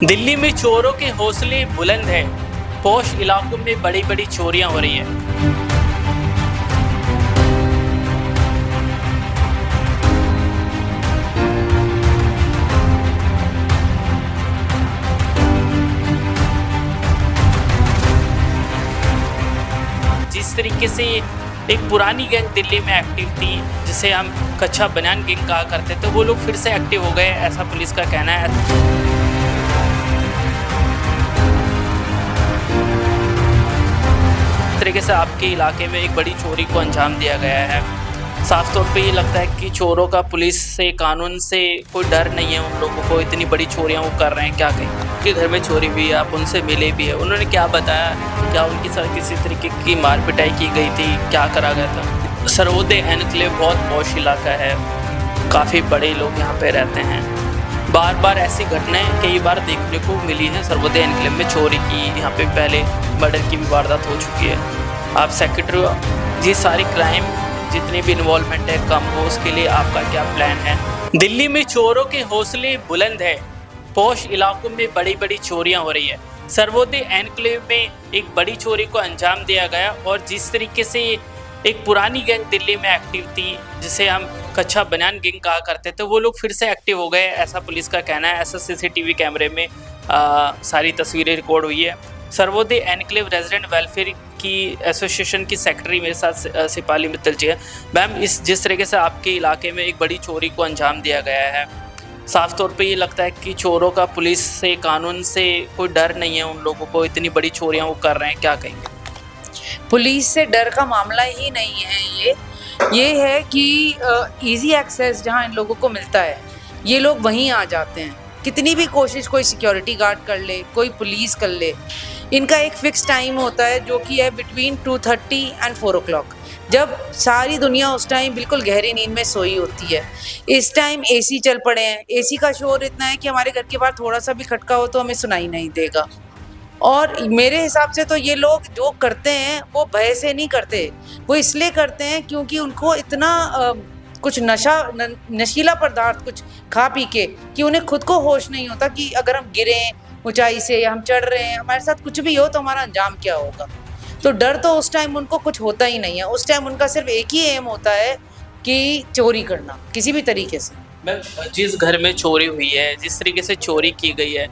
दिल्ली में चोरों के हौसले बुलंद हैं। पॉश इलाकों में बड़ी बड़ी चोरियां हो रही हैं। जिस तरीके से एक पुरानी गैंग दिल्ली में एक्टिव थी, जिसे हम कच्चा बनियान गैंग कहा करते थे, वो लोग फिर से एक्टिव हो गए, ऐसा पुलिस का कहना है। तरीके से आपके इलाके में एक बड़ी चोरी को अंजाम दिया गया है। साफ तौर पे ये लगता है कि चोरों का पुलिस से, कानून से कोई डर नहीं है उन लोगों को। इतनी बड़ी चोरियां वो कर रहे हैं, क्या कहें। कि घर में चोरी हुई है, आप उनसे मिले भी है, उन्होंने क्या बताया, क्या उनके साथ किसी तरीके की मार पिटाई की गई थी, क्या करा गया था। सर्वोदय एनक्लेव बहुत पॉश इलाका है, काफ़ी बड़े लोग यहाँ पे रहते हैं। बार बार ऐसी घटनाएं कई बार देखने को मिली हैं। सर्वोदय एनक्लेव में चोरी की, यहाँ पे पहले मर्डर की भी वारदात हो चुकी है। आप सेक्रेटरी, ये सारी क्राइम जितनी भी इन्वॉल्वमेंट है कम हो, उसके लिए आपका क्या प्लान है। दिल्ली में चोरों के हौसले बुलंद है। पॉश इलाकों में बड़ी बड़ी चोरियां हो रही है। सर्वोदय एनक्लेव में एक बड़ी चोरी को अंजाम दिया गया, और जिस तरीके से एक पुरानी गैंग दिल्ली में एक्टिव थी, जिसे हम कच्चा बनियान गैंग कहा करते थे, वो लोग फिर से एक्टिव हो गए, ऐसा पुलिस का कहना है। ऐसा सीसीटीवी कैमरे में सारी तस्वीरें रिकॉर्ड हुई है। सर्वोदय एनक्लेव रेजिडेंट वेलफेयर की एसोसिएशन की सेक्रेटरी मेरे साथ सिपाली मित्तल जी है। मैम, जिस तरीके से आपके इलाके में एक बड़ी चोरी को अंजाम दिया गया है, साफ तौर पे ये लगता है कि चोरों का पुलिस से, कानून से कोई डर नहीं है उन लोगों को। इतनी बड़ी चोरियां वो कर रहे हैं, क्या कहेंगे। पुलिस से डर का मामला ही नहीं है। ये है कि इजी एक्सेस जहां इन लोगों को मिलता है, ये लोग वहीं आ जाते हैं। कितनी भी कोशिश कोई सिक्योरिटी गार्ड कर ले, कोई पुलिस कर ले, इनका एक फिक्स टाइम होता है जो कि है बिटवीन 2:30 एंड 4 o'clock, जब सारी दुनिया उस टाइम बिल्कुल गहरी नींद में सोई होती है। इस टाइम एसी चल पड़े हैं। एसी का शोर इतना है कि हमारे घर के बाहर थोड़ा सा भी खटका हो तो हमें सुनाई नहीं देगा। और मेरे हिसाब से तो ये लोग जो करते हैं वो भय से नहीं करते, वो इसलिए करते हैं क्योंकि उनको इतना कुछ नशीला पदार्थ कुछ खा पी के कि उन्हें खुद को होश नहीं होता कि अगर हम गिरें ऊंचाई से या हम चढ़ रहे हैं, हमारे साथ कुछ भी हो तो हमारा अंजाम क्या होगा। तो डर तो उस टाइम उनको कुछ होता ही नहीं है। उस टाइम उनका सिर्फ एक ही एम होता है कि चोरी करना किसी भी तरीके से। मैम, जिस घर में चोरी हुई है, जिस तरीके से चोरी की गई है,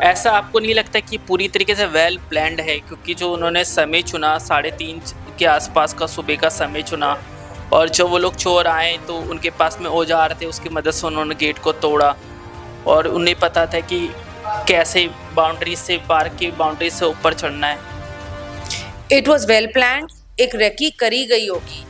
ऐसा आपको नहीं लगता कि पूरी तरीके से वेल प्लान्ड है? क्योंकि जो उन्होंने समय चुना, 3:30 के आसपास का सुबह का समय चुना, और जब वो लोग चोर आए तो उनके पास में औजार थे, उसकी मदद से उन्होंने गेट को तोड़ा, और उन्हें पता था कि कैसे बाउंड्री से, पार्क की बाउंड्री से ऊपर चढ़ना है। इट वॉज वेल प्लान्ड, एक रेकी करी गई होगी,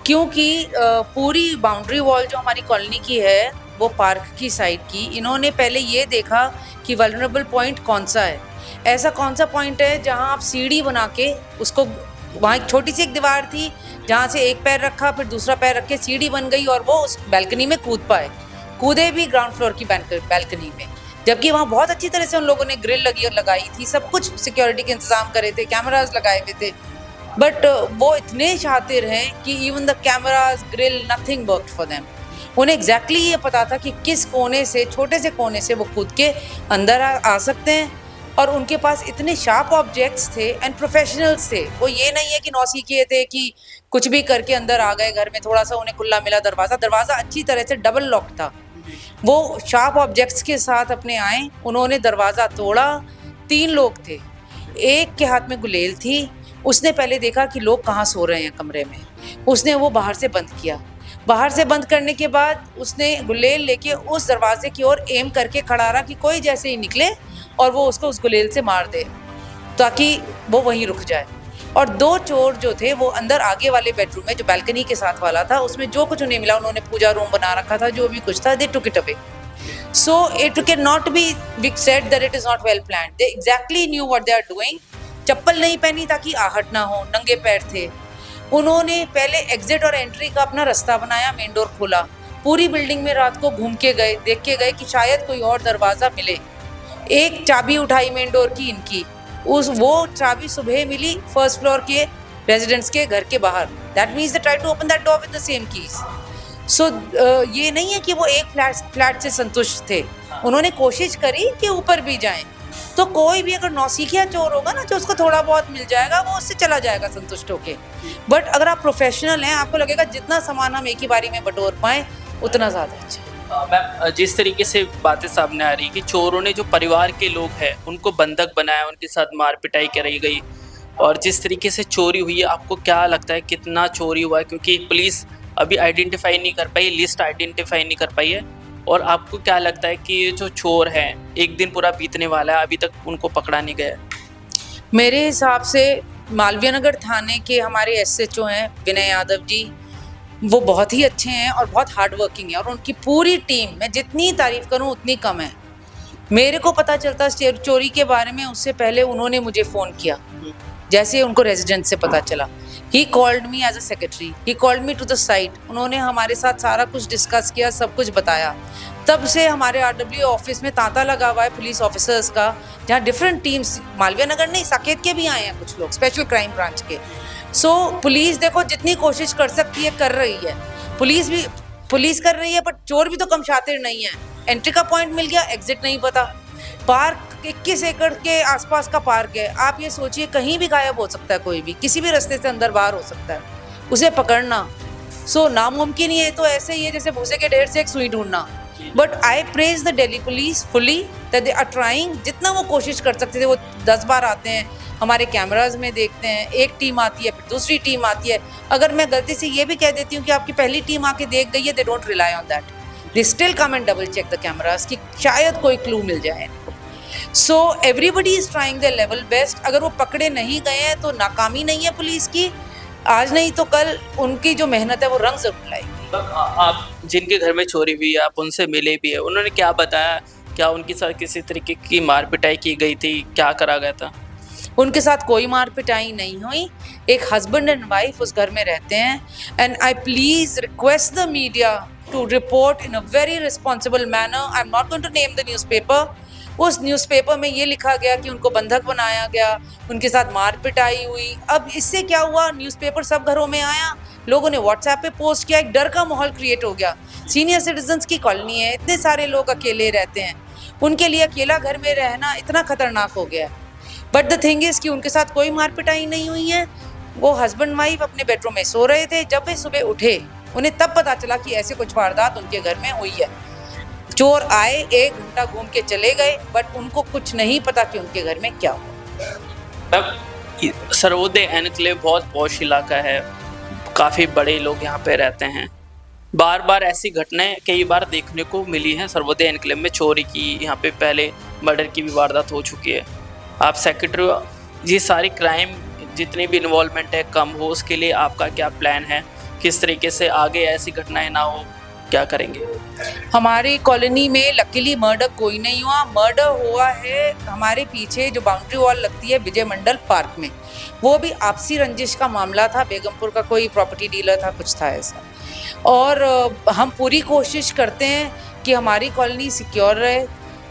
क्योंकि पूरी बाउंड्री वॉल जो हमारी कॉलोनी की है वो पार्क की साइड की, इन्होंने पहले ये देखा कि वल्नरेबल पॉइंट कौन सा है। ऐसा कौन सा पॉइंट है जहां आप सीढ़ी बना के उसको, वहाँ एक छोटी सी एक दीवार थी जहाँ से एक पैर रखा, फिर दूसरा पैर रख के सीढ़ी बन गई और वो उस बैल्कनी में कूद पाए। कूदे भी ग्राउंड फ्लोर की बैल्कनी में, जबकि वहाँ बहुत अच्छी तरह से उन लोगों ने ग्रिल लगाई थी, सब कुछ सिक्योरिटी के इंतजाम करे थे, कैमराज लगाए हुए थे। बट वो इतने शातिर हैं कि even the cameras, grill, nothing worked for them. उन्हें एग्जैक्टली ये पता था कि किस कोने से, छोटे से कोने से वो कूद के अंदर आ सकते हैं। और उनके पास इतने शार्प ऑब्जेक्ट्स थे एंड प्रोफेशनल्स थे। वो ये नहीं है कि नौसिखिए थे कि कुछ भी करके अंदर आ गए घर में, थोड़ा सा उन्हें खुला मिला दरवाज़ा अच्छी तरह से डबल लॉक था। वो शार्प ऑब्जेक्ट्स के साथ अपने आए, उन्होंने दरवाज़ा तोड़ा। 3 लोग थे, एक के हाथ में गुलेल थी। उसने पहले देखा कि लोग कहाँ सो रहे हैं कमरे में, उसने वो बाहर से बंद किया। बाहर से बंद करने के बाद उसने गुलेल लेके उस दरवाजे की ओर एम करके खड़ा रहा कि कोई जैसे ही निकले और वो उसको उस गुलेल से मार दे, ताकि वो वहीं रुक जाए। और 2 चोर जो थे वो अंदर आगे वाले बेडरूम में, जो बैल्कनी के साथ वाला था, उसमें जो कुछ उन्हें मिला, उन्होंने पूजा रूम बना रखा था, जो भी कुछ था, they took it away. So it can not be said that it is not well planned. They exactly knew what they are doing. चप्पल नहीं पहनी ताकि आहट ना हो, नंगे पैर थे। उन्होंने पहले एग्जिट और एंट्री का अपना रास्ता बनाया, मेन डोर खोला, पूरी बिल्डिंग में रात को घूम के गए, देख के गए कि शायद कोई और दरवाज़ा मिले। एक चाबी उठाई मेन डोर की इनकी, वो चाबी सुबह मिली फर्स्ट फ्लोर के रेजिडेंट्स के घर के बाहर। That means they try to open that door with the same keys. So ये नहीं है कि वो एक फ्लैट से संतुष्ट थे, उन्होंने कोशिश करी कि ऊपर भी जाएं। तो कोई भी अगर नौसिखिया चोर होगा ना, जो उसको थोड़ा बहुत मिल जाएगा वो उससे चला जाएगा संतुष्ट होके। बट अगर आप प्रोफेशनल हैं, आपको लगेगा जितना सामान हम एक ही बारी में बटोर पाएं उतना ज़्यादा अच्छा है। मैम, जिस तरीके से बातें सामने आ रही कि चोरों ने जो परिवार के लोग हैं उनको बंधक बनाया, उनके साथ मार पिटाई करी गई, और जिस तरीके से चोरी हुई है, आपको क्या लगता है कितना चोरी हुआ है? क्योंकि पुलिस अभी आइडेंटिफाई नहीं कर पाई, लिस्ट आइडेंटिफाई नहीं कर पाई है, और आपको क्या लगता है कि ये जो चोर हैं, एक दिन पूरा बीतने वाला है, अभी तक उनको पकड़ा नहीं गया है? मेरे हिसाब से मालवीय नगर थाने के हमारे एसएचओ हैं विनय यादव जी, वो बहुत ही अच्छे हैं और बहुत हार्ड वर्किंग है, और उनकी पूरी टीम, मैं जितनी तारीफ करूं उतनी कम है। मेरे को पता चलता चोरी के बारे में उससे पहले उन्होंने मुझे फ़ोन किया, जैसे उनको रेजिडेंट से पता चला। He called me as a secretary, he called me to the site, उन्होंने हमारे साथ सारा कुछ डिस्कस किया, सब कुछ बताया। तब से हमारे आरडब्ल्यू ऑफिस में तांता लगा हुआ है पुलिस ऑफिसर्स का, जहाँ डिफरेंट टीम्स, मालवीय नगर नहीं, साकेत के भी आए हैं कुछ लोग, स्पेशल क्राइम ब्रांच के। सो पुलिस देखो जितनी कोशिश कर सकती है कर रही है, पुलिस कर रही है, बट चोर भी तो कम शातिर नहीं है। एंट्री का पॉइंट मिल गया, एग्जिट नहीं पता। पार्क 21 एकड़ के आसपास का पार्क है, आप ये सोचिए कहीं भी गायब हो सकता है, कोई भी किसी भी रास्ते से अंदर बाहर हो सकता है, उसे पकड़ना सो नामुमकिन ही है। तो ऐसे ही है जैसे भूसे के ढेर से एक सुई ढूंढना। But I praise the Delhi police fully that they are trying, जितना वो कोशिश कर सकते थे। वो 10 बार आते हैं, हमारे कैमराज में देखते हैं, एक टीम आती है, फिर दूसरी टीम आती है। अगर मैं गलती से ये भी कह देती हूँ कि आपकी पहली टीम आके देख गई है, they don't rely on that, they still come and double check the cameras कि शायद कोई क्लू मिल जाए इनको। So everybody is trying the level best. अगर वो पकड़े नहीं गए हैं तो नाकामी नहीं है पुलिस की, आज नहीं तो कल उनकी जो मेहनत है वो रंग जरूर लाएगी। आप जिनके घर में चोरी हुई है, आप उनसे मिले भी है, उन्होंने क्या बताया? क्या उनके साथ किसी तरीके की मार पिटाई की गई थी? क्या करा गया था? उनके साथ कोई मार पिटाई नहीं हुई। एक हस्बैंड एंड वाइफ उस घर में रहते हैं, and I please request the media to report in a very responsible manner. I am not going to name the newspaper. उस न्यूज़पेपर में ये लिखा गया कि उनको बंधक बनाया गया, उनके साथ मार पिटाई हुई। अब इससे क्या हुआ, न्यूज़पेपर सब घरों में आया, लोगों ने व्हाट्सएप पे पोस्ट किया, एक डर का माहौल क्रिएट हो गया। सीनियर सिटीजन्स की कॉलोनी है, इतने सारे लोग अकेले रहते हैं, उनके लिए अकेला घर में रहना इतना खतरनाक हो गया है। बट द थिंग इज़ कि उनके साथ कोई मार पिटाई नहीं हुई है। वो हस्बैंड वाइफ अपने बेडरूम में सो रहे थे, जब वे सुबह उठे उन्हें तब पता चला कि ऐसे कुछ वारदात उनके घर में हुई है। चोर आए, 1 घंटा घूम के चले गए, बट उनको कुछ नहीं पता कि उनके घर में क्या हुआ। अब सर्वोदय एनक्लेव बहुत पॉश इलाका है, काफ़ी बड़े लोग यहाँ पे रहते हैं। बार बार ऐसी घटनाएं कई बार देखने को मिली हैं। सर्वोदय एनक्लेव में चोरी की, यहाँ पे पहले मर्डर की भी वारदात हो चुकी है। आप सेक्रेटरी, ये सारी क्राइम जितनी भी इन्वॉल्वमेंट है कम हो, उसके लिए आपका क्या प्लान है? किस तरीके से आगे ऐसी घटनाएं ना हो, क्या करेंगे? हमारी कॉलोनी में लकीली मर्डर कोई नहीं हुआ। मर्डर हुआ है हमारे पीछे जो बाउंड्री वॉल लगती है विजय मंडल पार्क में, वो भी आपसी रंजिश का मामला था। बेगमपुर का कोई प्रॉपर्टी डीलर था, कुछ था ऐसा। और हम पूरी कोशिश करते हैं कि हमारी कॉलोनी सिक्योर रहे,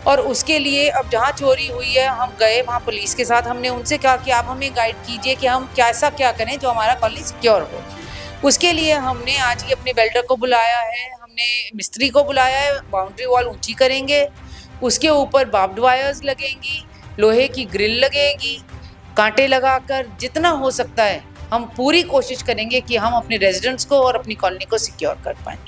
और उसके लिए अब जहाँ चोरी हुई है हम गए वहाँ पुलिस के साथ, हमने उनसे कहा कि आप हमें गाइड कीजिए कि हम कैसा क्या करें जो हमारा कॉलोनी सिक्योर हो। उसके लिए हमने आज ही अपने वेल्डर को बुलाया है, हमने मिस्त्री को बुलाया है। बाउंड्री वॉल ऊंची करेंगे, उसके ऊपर बार्ब्ड वायर्स लगेंगी, लोहे की ग्रिल लगेगी, कांटे लगाकर जितना हो सकता है हम पूरी कोशिश करेंगे कि हम अपने रेजिडेंट्स को और अपनी कॉलोनी को सिक्योर कर पाएँ।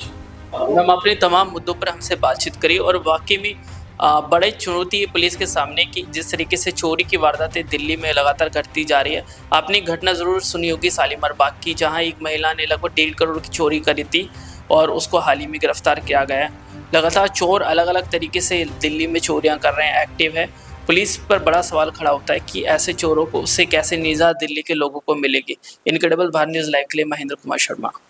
हम अपने तमाम मुद्दों पर हमसे बातचीत करी, और वाकई में बड़ी चुनौती है पुलिस के सामने की जिस तरीके से चोरी की वारदातें दिल्ली में लगातार घटती जा रही है। आपने घटना ज़रूर सुनी होगी शालीमार बाग की, जहां एक महिला ने लगभग 1.5 करोड़ की चोरी करी थी और उसको हाल ही में गिरफ्तार किया गया है। लगातार चोर अलग अलग तरीके से दिल्ली में चोरियां कर रहे हैं, एक्टिव है। पुलिस पर बड़ा सवाल खड़ा होता है कि ऐसे चोरों को से कैसे निजात दिल्ली के लोगों को मिलेगी। इनक्रेडिबल भारत न्यूज़ लाइव के लिए महेंद्र कुमार शर्मा।